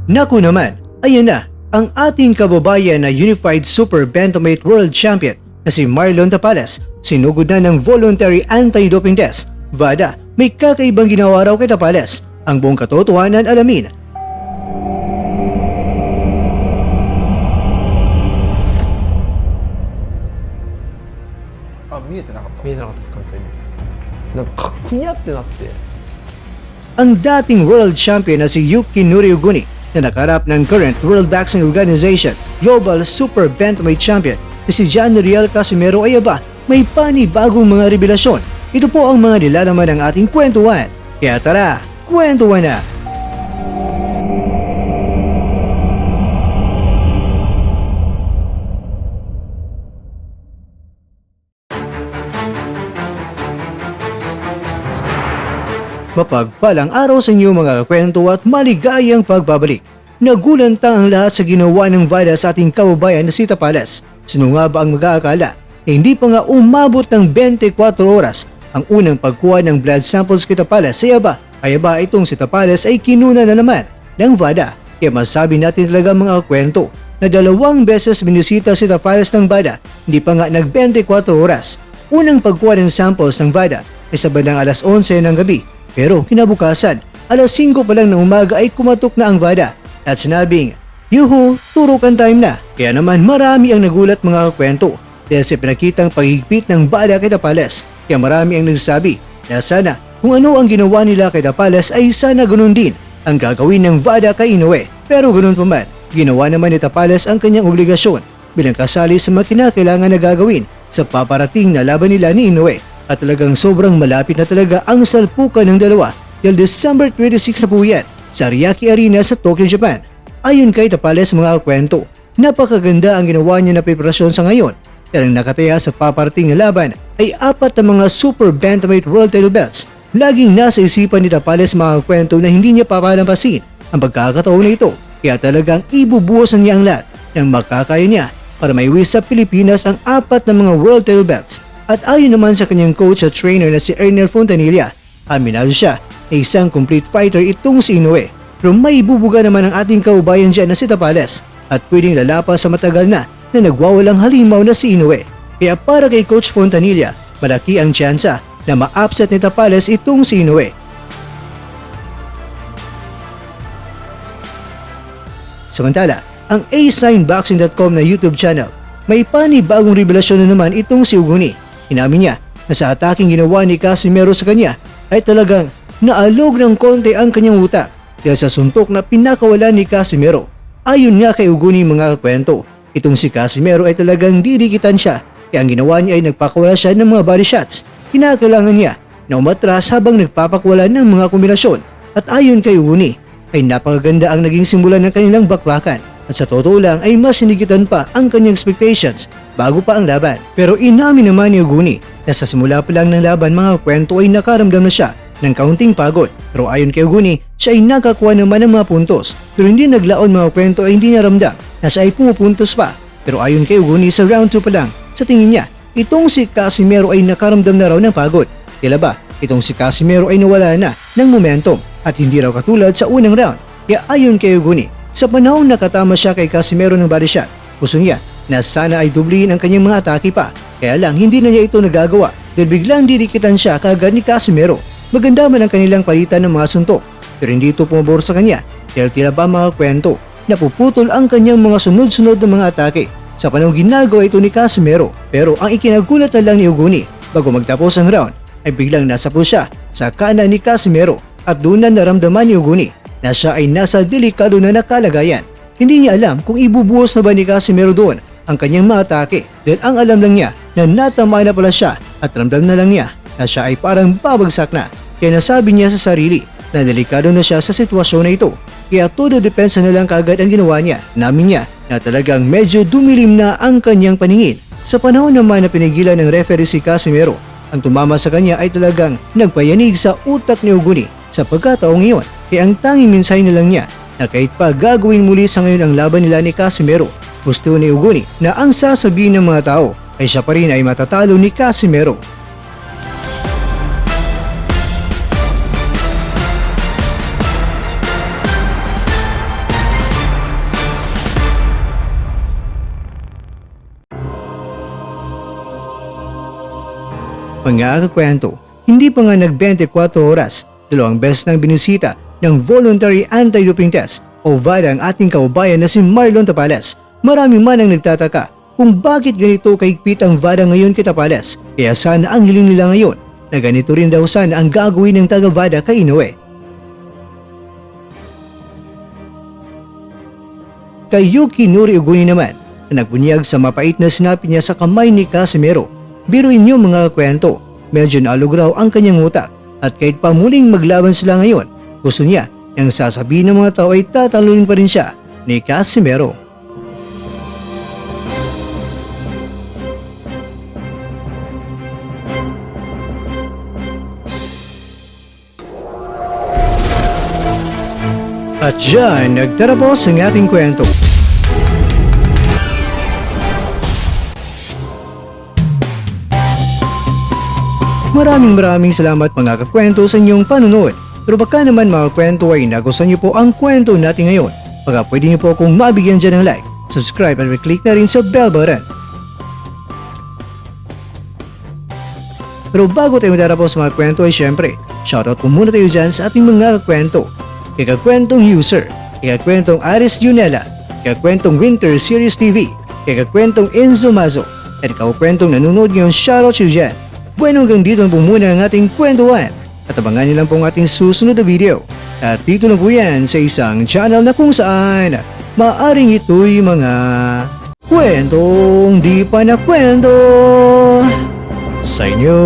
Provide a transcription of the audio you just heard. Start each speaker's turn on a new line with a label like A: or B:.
A: Naku naman, ayan na, ang ating kababayan na Unified Super Bantamweight World Champion na si Marlon Tapales, sinugod na ng voluntary anti-doping test. VADA, may kakaibang ginawa raw kay Tapales. Ang buong katotohanan alamin.
B: 見えてなかったん
C: 見え
B: ですか？
C: なかったです完全になんかふにゃってなって
A: Ang dating world champion na si Yuki Noriuguni na nakaharap ng current World Boxing Organization Global Super Bantamweight Champion na si John Riel Casimero ay aba, may panibagong mga revelasyon. Ito po ang mga nilalaman ng ating kwentuhan. Kaya tara, kwentuhan na! Mapagpalang araw sa inyo mga kwento at maligayang pagbabalik. Nagulantang ang lahat sa ginawa ng VADA sa ating kababayan na si Tapales. Sino nga ba ang mag-aakala na hindi pa nga umabot ng 24 oras ang unang pagkuha ng blood samples kay Tapales ay aba itong si Tapales ay kinuna na naman ng VADA. Kaya masabi natin talaga mga kwento na 2 beses binisita si Tapales ng VADA, hindi pa nga nag 24 oras. Unang pagkuha ng samples ng VADA ay sa bandang alas 11 ng gabi. Pero kinabukasan, alas 5 pa lang ng umaga ay kumatok na ang VADA at sinabing, "Yuhu, turukan time na." Kaya naman marami ang nagulat mga kwento dahil sa pinakitang paghigpit ng VADA kay Tapales. Kaya marami ang nagsasabi na sana kung ano ang ginawa nila kay Tapales ay sana ganun din ang gagawin ng VADA kay Inoue. Pero ganun pa man, ginawa naman ni Tapales ang kanyang obligasyon bilang kasali sa mga kinakailangan na gagawin sa paparating na laban nila ni Inoue. At talagang sobrang malapit na talaga ang salpukan ng dalawa dahil December 26 na po yan sa Ariake Arena sa Tokyo, Japan. Ayon kay Tapales mga kwento, napakaganda ang ginawa niya na preparasyon sa ngayon dahil ang nakataya sa paparating na laban ay 4 na mga Super Bantamweight World Title belts. Laging nasa isipan ni Tapales mga kwento na hindi niya papalampasin ang pagkakataon na ito kaya talagang ibubuhosan niya ang lahat ng makakaya niya para maiwi sa Pilipinas ang 4 na mga World Title belts. At ayon naman sa kanyang coach at trainer na si Ernel Fontanilla, aminado siya na isang complete fighter itong si Inoue. Pero may bubuga naman ang ating kaubayan dyan na si Tapales at pwedeng lalapas sa matagal na nagwawalang halimaw na si Inoue. Kaya para kay Coach Fontanilla, malaki ang tsansa na ma-upset ni Tapales itong si Inoue. Samantala, ang asignboxing.com na YouTube channel, may panibagong revelasyon na naman itong si Uguni. Inamin niya na sa ataking ginawa ni Casimero sa kanya ay talagang naalog ng konti ang kanyang utak dahil sa suntok na pinakawalan ni Casimero. Ayon nga kay Uguni mga kwento, itong si Casimero ay talagang didikitan siya kaya ang ginawa niya ay nagpakawala siya ng mga body shots. Kinakailangan niya na umatras habang nagpapakwala ng mga kombinasyon at ayon kay Uguni ay napakaganda ang naging simula ng kanilang bakbakan. At sa totoo lang ay mas hinigitan pa ang kanyang expectations bago pa ang laban. Pero inamin naman ni Uguni na sa simula pa lang ng laban mga kwento ay nakaramdam na siya ng kaunting pagod. Pero ayon kay Uguni, siya ay nakakuha naman ng mga puntos. Pero hindi naglaon mga kwento ay hindi niya ramdam na siya ay pumupuntos pa. Pero ayon kay Uguni sa round 2 pa lang, sa tingin niya, itong si Casimero ay nakaramdam na raw ng pagod. Tila ba, itong si Casimero ay nawala na ng momentum at hindi raw katulad sa unang round. Kaya ayon kay Uguni, sa panahon nakatama siya kay Casimero ng body shot, gusto niya na sana ay dublihin ang kanyang mga atake pa. Kaya lang hindi na niya ito nagagawa dahil biglang didikitan siya kaagad ni Casimero. Maganda man ang kanilang palitan ng mga suntok pero hindi ito pumabor sa kanya dahil tila ba mga kwento napuputol ang kanyang mga sunod-sunod na mga atake sa panahon ginagawa ito ni Casimero. Pero ang ikinagulat na lang ni Uguni bago magtapos ang round ay biglang nasapul siya sa kanan ni Casimero at doon na naramdaman ni Uguni na siya ay nasa delikado na nakalagayan. Hindi niya alam kung ibubuhos na ba ni Casimero doon ang kanyang mga atake dahil ang alam lang niya na natama na pala siya at ramdam na lang niya na siya ay parang babagsak na. Kaya nasabi niya sa sarili na delikado na siya sa sitwasyon na ito. Kaya todo depensa na lang kaagad ang ginawa niya. Namin niya na talagang medyo dumilim na ang kanyang paningin. Sa panahon naman na pinigilan ng referee si Casimero, ang tumama sa kanya ay talagang nagpayanig sa utak ni Uguni sa pagkataong iyon. Kaya ang tanging mensahe na lang niya na kahit pa gagawin muli sa ngayon ang laban nila ni Casimero, gusto ni Uguni na ang sasabihin ng mga tao ay siya pa rin ay matatalo ni Casimero. Mga kakwento, hindi pa nga nag-24 oras, 2 beses nang binisita ng Voluntary Anti-Doping Test o VADA ang ating kaubayan na si Marlon Tapales. Marami man ang nagtataka kung bakit ganito kahigpit ang VADA ngayon kay Tapales. Kaya sana ang hiling nila ngayon na ganito rin daw sana ang gagawin ng taga-VADA kay Inoue. Kay Yuki Nori Uguni naman na nagbunyag sa mapait na sinabi niya sa kamay ni Casimero. Biruin niyo mga kwento, medyo naalog raw ang kanyang utak at kahit pa muling maglaban sila ngayon, gusto niya ang sasabihin ng mga tao ay tatalunin pa rin siya ni Casimero. At dyan, nagtatapos ang ating kwento. Maraming salamat mga kakwento sa inyong panunood. Pero baka naman mga kwento ay nagustuhan niyo po ang kwento natin ngayon. Baka pwede niyo po akong mabigyan dyan ng like, subscribe at click na rin sa bell button. Pero bago tayo matatapos mga kwento ay syempre, shoutout po muna tayo dyan sa ating mga kakwento. Kay kakwentong user, kay kakwentong Aris Junela, kay kakwentong Winter Series TV, kay kakwentong Enzo Mazo, at kakwentong nanonood ngayon, shoutout siyo dyan. Bueno, hanggang dito na po muna ang ating kwentuhan at abangan niyo lang po ang ating susunod na video. At dito na po yan sa isang channel na kung saan maaring ito'y mga kwentong di pa na kwento sa inyo.